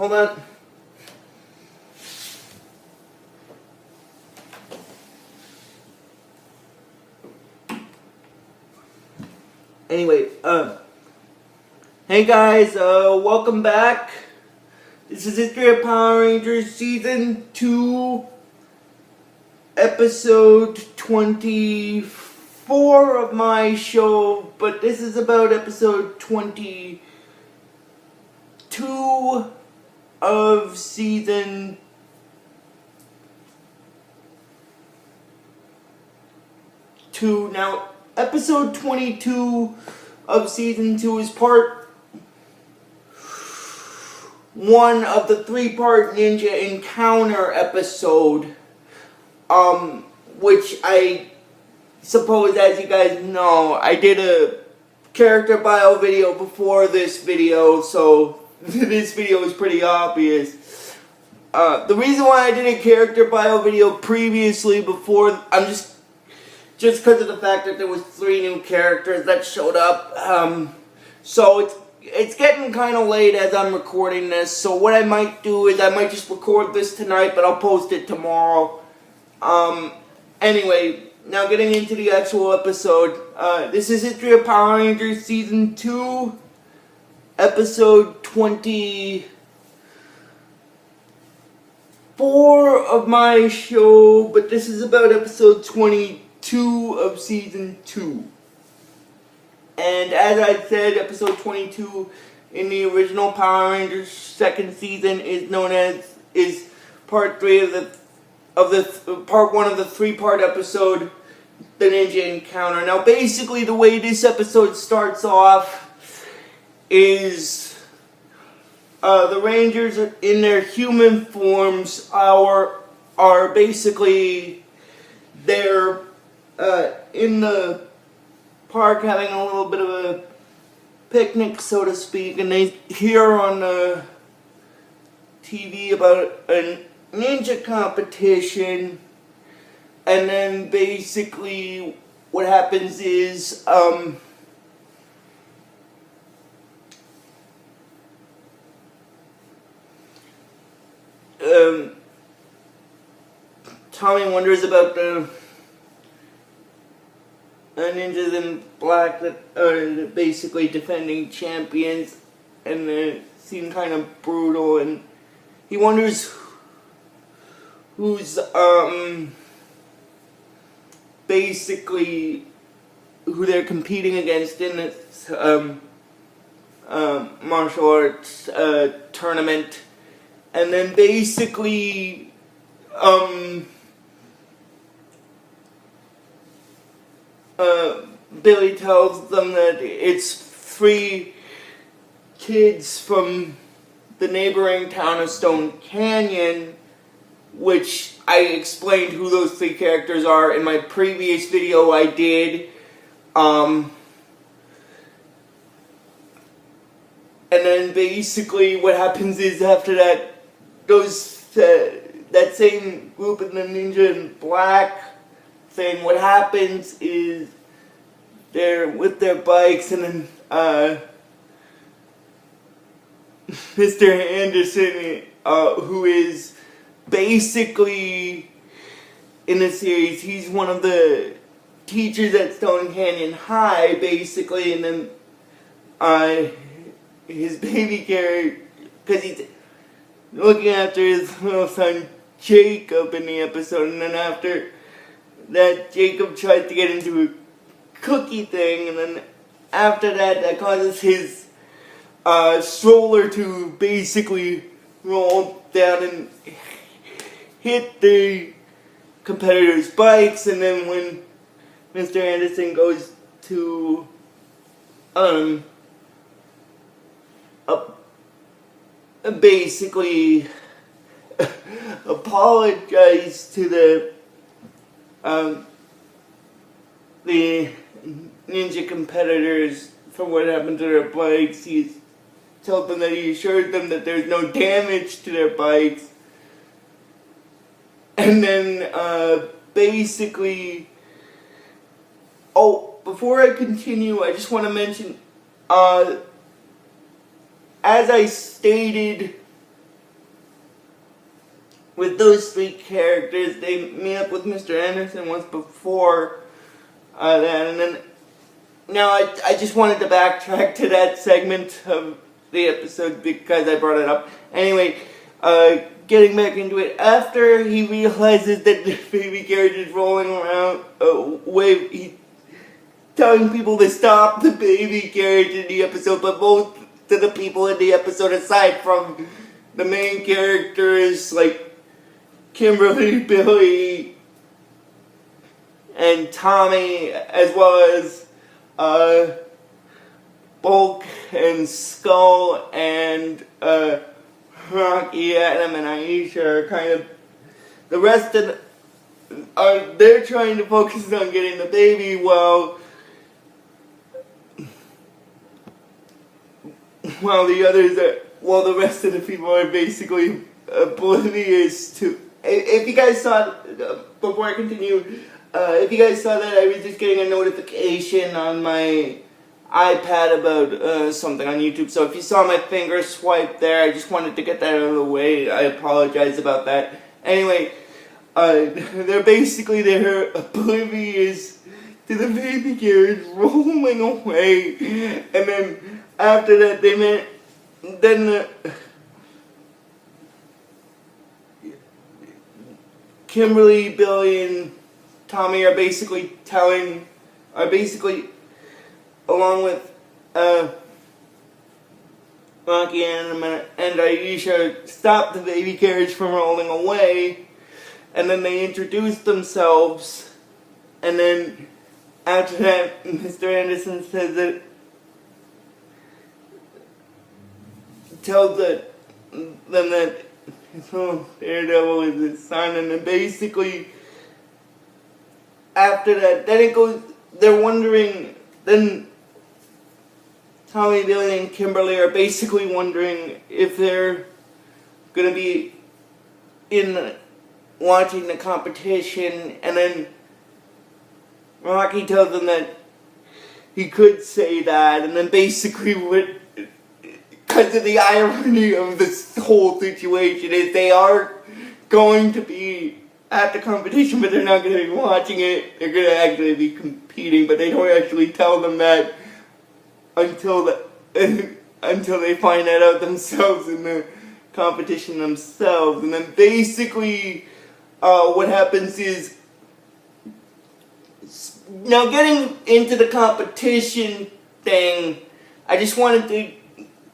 Hold on. Anyway, hey guys, welcome back. This is History of Power Rangers Season 2, Episode 24 of my show, but this is about Episode 22 of Season 2. Now, Episode 22 of Season 2 is part 1 of the 3-part Ninja Encounter episode, which I suppose, as you guys know, I did a character bio video before this video, so this video is pretty obvious. The reason why I did a character bio video previously before, just because of the fact that there was 3 new characters that showed up. So it's getting kind of late as I'm recording this. So what I might do is I might just record this tonight, but I'll post it tomorrow. Anyway, now getting into the actual episode. This is History of Power Rangers Season 2, Episode 24 of my show, but this is about Episode 22 of Season 2. And as I said, Episode 22 in the original Power Rangers second season is known as part 3 of the part 1 of the 3-part episode, The Ninja Encounter. Now, basically, the way this episode starts off is the Rangers in their human forms are basically they're in the park having a little bit of a picnic, so to speak, and they hear on the TV about a ninja competition, and then basically what happens is Tommy wonders about the ninjas in black that are basically defending champions, and they seem kind of brutal, and he wonders who's basically who they're competing against in this martial arts tournament. And then basically Billy tells them that it's 3 kids from the neighboring town of Stone Canyon, which I explained who those 3 characters are in my previous video I did. And then basically what happens is after that, that same group in the Ninja in Black thing, what happens is they're with their bikes, and then Mr. Anderson, who is basically in the series, he's one of the teachers at Stone Canyon High, basically, and then his baby carrier, because he's looking after his little son Jacob in the episode, and then after that Jacob tries to get into a cookie thing, and then after that causes his stroller to basically roll down and hit the competitors' bikes. And then when Mr. Anderson goes to basically apologize to the ninja competitors for what happened to their bikes, he told them that he assured them that there's no damage to their bikes. And then basically, before I continue, I just want to mention, as I stated with those three characters. They meet up with Mr. Anderson once before that, and then now I just wanted to backtrack to that segment of the episode because I brought it up. Anyway, getting back into it, after he realizes that the baby carriage is rolling around, he's telling people to stop the baby carriage in the episode, but most of the people in the episode, aside from the main characters like Kimberly, Billy, and Tommy, as well as Bulk and Skull and Rocky, Adam, and Aisha are kind of, the rest of they're trying to focus on getting the baby while the rest of the people are basically oblivious to. If you guys saw, before I continue, if you guys saw that, I was just getting a notification on my iPad about something on YouTube. So if you saw my finger swipe there, I just wanted to get that out of the way. I apologize about that. Anyway, they're oblivious to the baby carriage rolling away, and then after that Kimberly, Billy, and Tommy are basically along with Rocky and Aisha, stop the baby carriage from rolling away, and then they introduce themselves, and then after that, Mr. Anderson says that, tells them that Daredevil is his son, and then basically after that, then it goes, they're wondering, then Tommy, Billy, and Kimberly are basically wondering if they're gonna be in watching the competition, and then Rocky tells them that he could say that, and then basically because of the irony of this whole situation is they are going to be at the competition, but they're not going to be watching it. They're going to actually be competing, but they don't actually tell them that until they find that out themselves in the competition themselves. And then basically what happens is, now getting into the competition thing, I just wanted to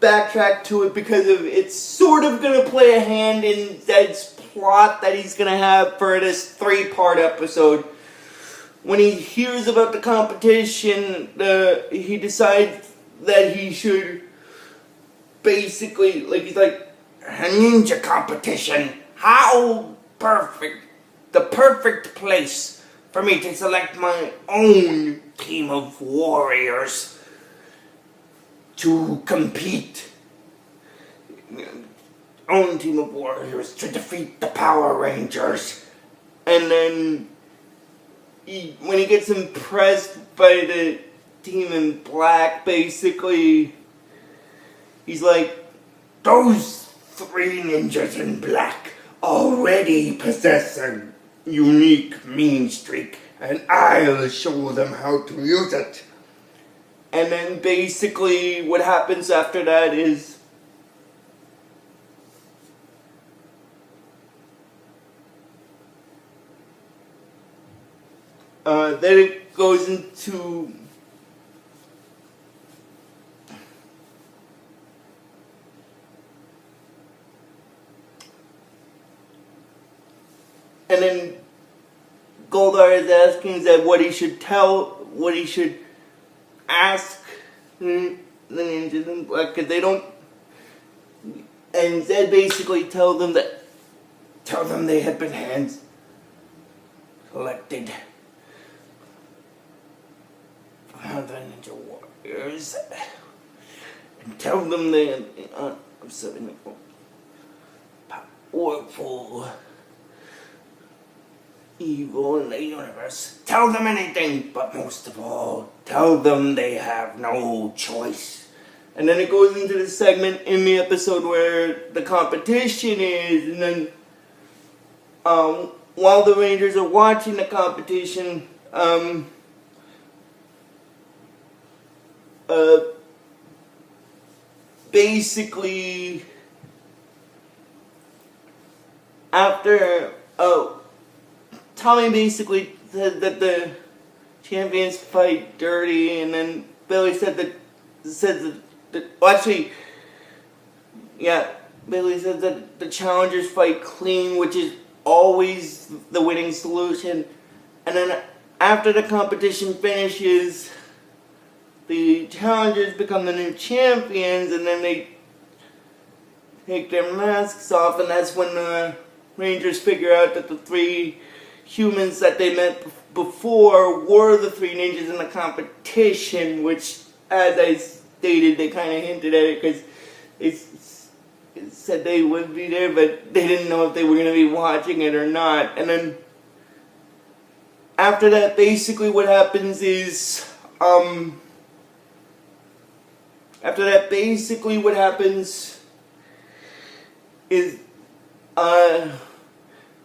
backtrack to it because it's sort of going to play a hand in Zed's plot that he's going to have for this 3-part episode. When he hears about the competition, he decides that he should basically, he's like, a ninja competition, how perfect, the perfect place for me to select my own team of warriors to compete. Own team of warriors to defeat the Power Rangers. And then when he gets impressed by the team in black, basically he's like, those 3 ninjas in black already possess a unique mean streak, and I'll show them how to use it. And then basically what happens after that is then it goes into and then Goldar is asking Zed what he should ask the ninjas in black, because they don't, and Zed basically tells them they had been hand selected for the ninja warriors, and tell them they are powerful evil in the universe. Tell them anything, but most of all, tell them they have no choice. And then it goes into the segment in the episode where the competition is, and then while the Rangers are watching the competition, basically, after, Tommy basically said that the champions fight dirty, and then Billy said well, actually, yeah, Billy said that the challengers fight clean, which is always the winning solution. And then after the competition finishes, the challengers become the new champions, and then they take their masks off, and that's when the Rangers figure out that the three humans that they met before were the three ninjas in the competition, which, as I stated, they kind of hinted at it because they said they would be there, but they didn't know if they were going to be watching it or not. And then after that, basically what happens is,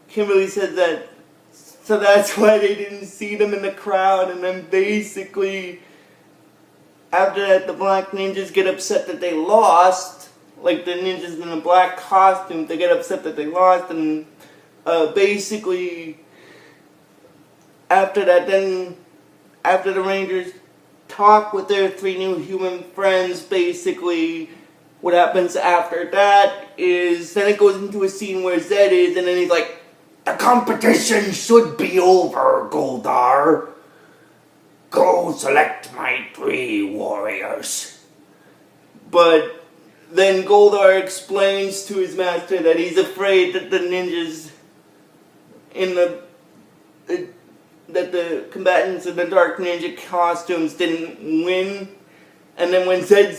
Kimberly said that, so that's why they didn't see them in the crowd, and then basically, after that, the black ninjas get upset that they lost, like the ninjas in the black costumes, they get upset that they lost, and basically, after that, then, after the Rangers talk with their three new human friends, basically, what happens after that is, then it goes into a scene where Zed is, and then he's like, "The competition should be over, Goldar. Go select my three warriors." But then Goldar explains to his master that he's afraid that the ninjas that the combatants in the Dark Ninja costumes didn't win. And then when Zed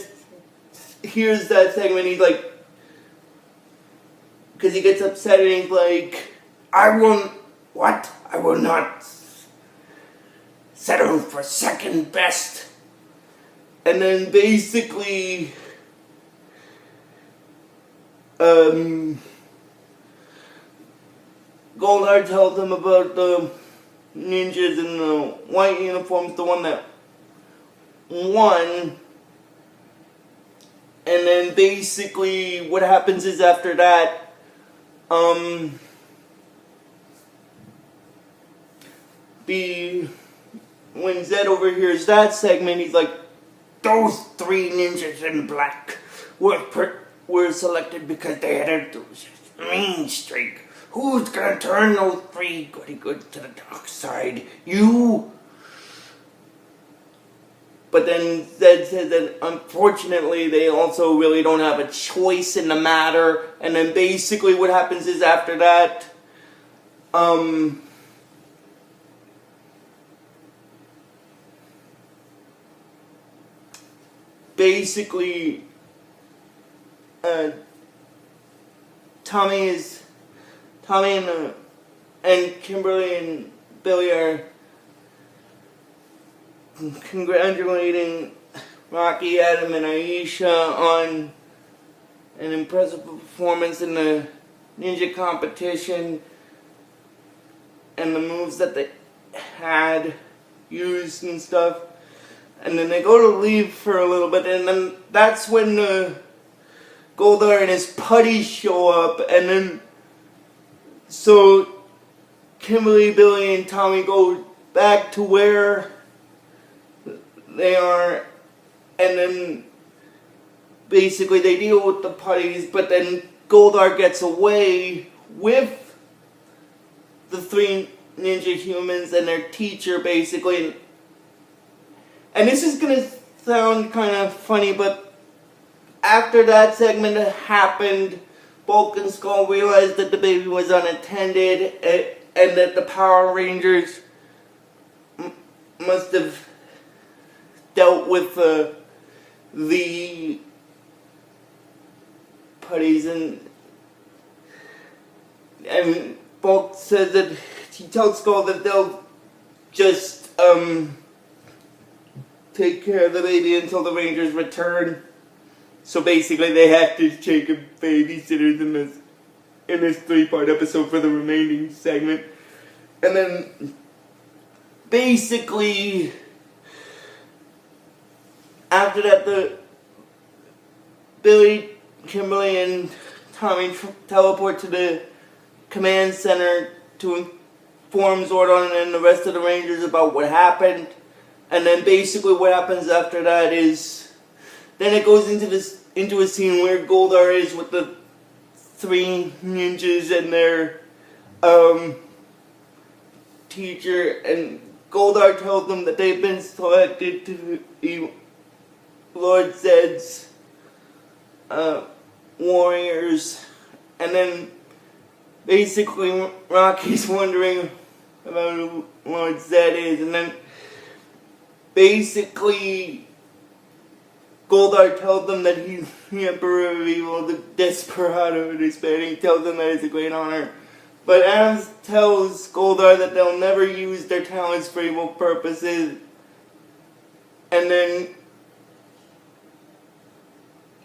hears that segment, he's like, because he gets upset and he's like, I will not settle for second best. And then basically, Goldar tells him about the ninjas in the white uniforms, the one that won. And then basically what happens is after that, when Zed overhears that segment, he's like, those three ninjas in black were selected because they had a mean streak. Who's gonna turn those three goody-goods to the dark side? You? But then Zed says that unfortunately they also really don't have a choice in the matter. And then basically what happens is after that, basically, Tommy and Kimberly and Billy are congratulating Rocky, Adam, and Aisha on an impressive performance in the ninja competition and the moves that they had used and stuff. And then they go to leave for a little bit, and then that's when Goldar and his putties show up, and then so Kimberly, Billy, and Tommy go back to where they are, and then basically they deal with the putties, but then Goldar gets away with the three ninja humans and their teacher, basically. And this is going to sound kind of funny, but after that segment happened, Bulk and Skull realized that the baby was unattended, and that the Power Rangers must have dealt with the putties, and Bulk says that he tells Skull that they'll just take care of the baby until the Rangers return. So basically they have to take a babysitter them in this 3-part episode for the remaining segment. And then basically after that, the Billy, Kimberly, and Tommy teleport to the command center to inform Zordon and the rest of the Rangers about what happened. And then basically what happens after that is, then it goes into a scene where Goldar is with the 3 ninjas and their teacher, and Goldar tells them that they've been selected to be Lord Zedd's warriors. And then basically Rocky's wondering about who Lord Zedd is, and then basically Goldar tells them that he's the Emperor of Evil, the Desperado of Despair, and he tells them that it's a great honor. But Adams tells Goldar that they'll never use their talents for evil purposes. And then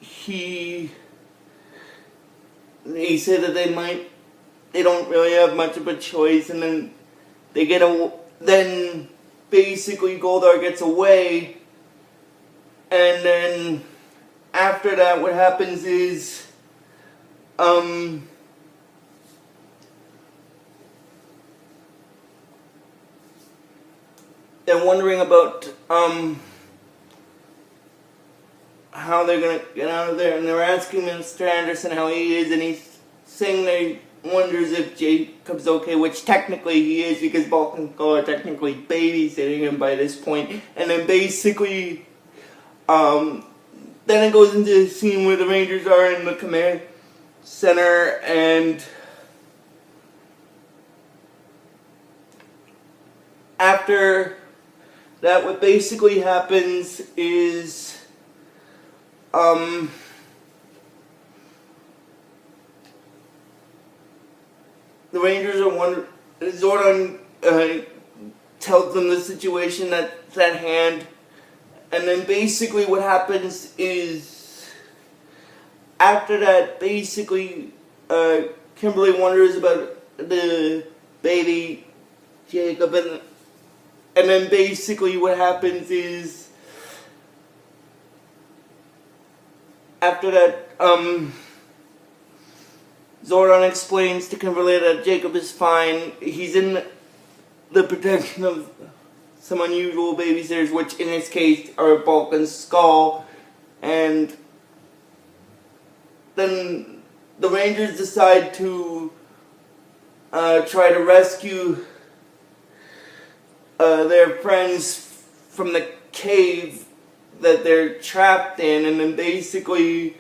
he said that they don't really have much of a choice, and then then basically Goldar gets away, and then after that what happens is they're wondering about how they're gonna get out of there, and they're asking Mr. Anderson how he is, and he's saying that he wonders if Jacob's okay, which technically he is, because Bulk and Skull are technically babysitting him by this point. And then basically then it goes into a scene where the Rangers are in the command center, and after that what basically happens is the Rangers are wondering, Zordon tells them the situation that's at hand, and then basically what happens is, after that, basically, Kimberly wonders about the baby Jacob, and then basically what happens is, after that, Zordon explains to Kimberly that Jacob is fine. He's in the protection of some unusual babysitters, which in this case are Bulk and Skull. And then the Rangers decide to try to rescue their friends from the cave that they're trapped in, and then basically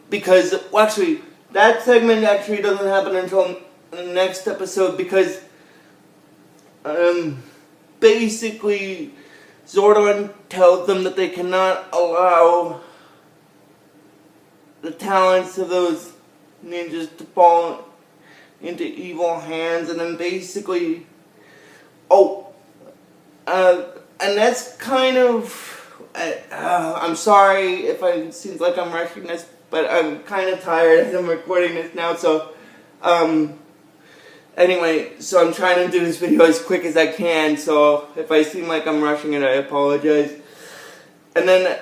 because, well, actually, that segment actually doesn't happen until the next episode, because basically Zordon tells them that they cannot allow the talents of those ninjas to fall into evil hands, and then basically, and that's kind of, I'm sorry if it seems like I'm rushing this, but I'm kind of tired as I'm recording this now, so, anyway, so I'm trying to do this video as quick as I can, so if I seem like I'm rushing it, I apologize. And then,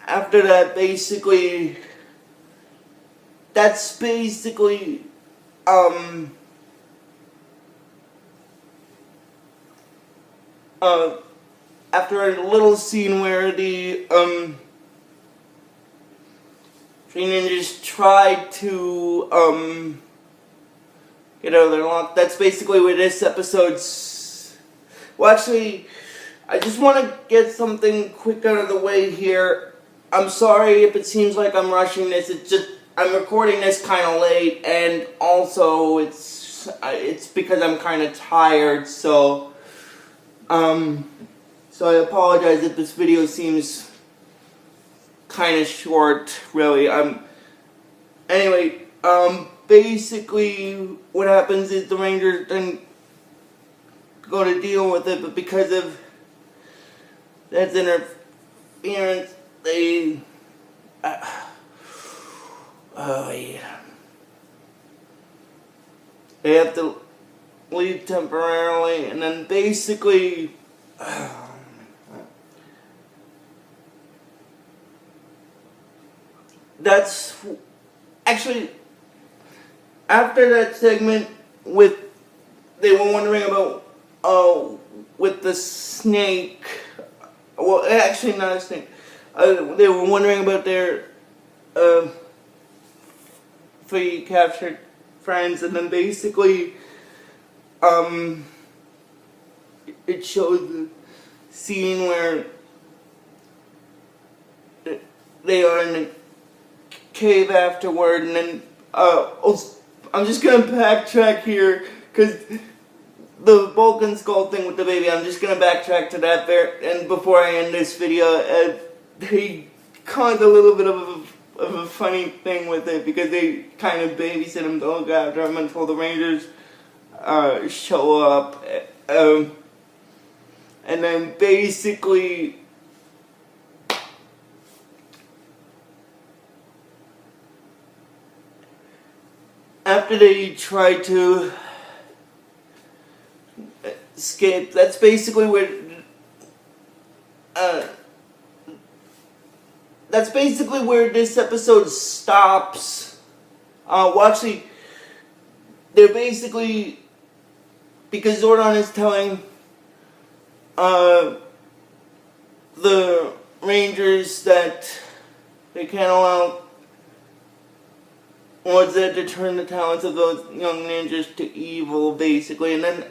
after that, basically, that's basically, after a little scene where the, three ninjas try to, get out of their lock. That's basically where this episode's, well, actually, I just want to get something quick out of the way here. I'm sorry if it seems like I'm rushing this, it's just, I'm recording this kind of late, and also it's because I'm kind of tired, so I apologize if this video seems kind of short, really. Anyway, basically what happens is the Rangers then go to deal with it, but because of that's interference, they they have to leave temporarily, and then basically that's actually after that segment with they were wondering about with the snake. Well, actually not a snake. They were wondering about their three captured friends, and then basically it showed the scene where they are in a cave afterward, and then I'm just gonna backtrack here because the Vulcan skull thing with the baby, I'm just gonna backtrack to that there, and before I end this video, they caused a little bit of a funny thing with it because they kind of babysit him to look after him until the Rangers show up, and then basically after they try to escape, that's basically where this episode stops. Well, actually, they're basically, because Zordon is telling the Rangers that they can't allow what's that to turn the talents of those young ninjas to evil, basically. And then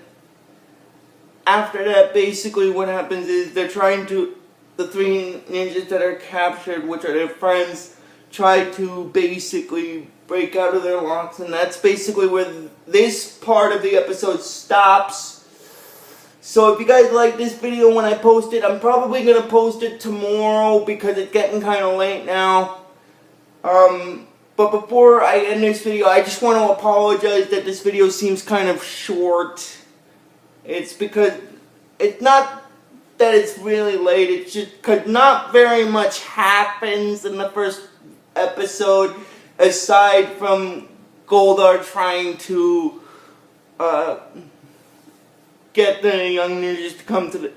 after that, basically what happens is they're trying to, the three ninjas that are captured, which are their friends, try to basically break out of their locks, and that's basically where this part of the episode stops. So if you guys like this video when I post it, I'm probably going to post it tomorrow because it's getting kind of late now. But before I end this video, I just want to apologize that this video seems kind of short. It's because, it's not that it's really late, it's just because not very much happens in the first episode, aside from Goldar trying to get the young ninjas to come to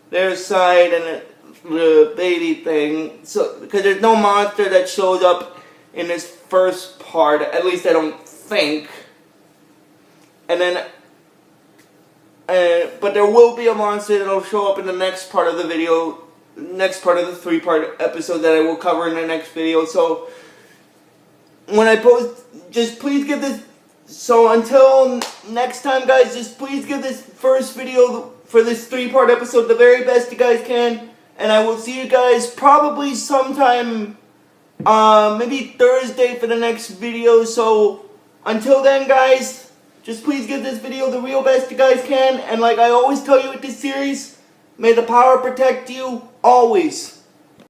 their side and the baby thing. So, because there's no monster that shows up in this first part, at least I don't think. And then but there will be a monster that will show up in the next part of the video, next part of the 3-part episode that I will cover in the next video. So when I post, just please give this, so until next time guys, just please give this first video for this 3-part episode the very best you guys can, and I will see you guys probably sometime, maybe Thursday for the next video. So until then guys, just please give this video the real best you guys can, and like I always tell you with this series, may the power protect you always.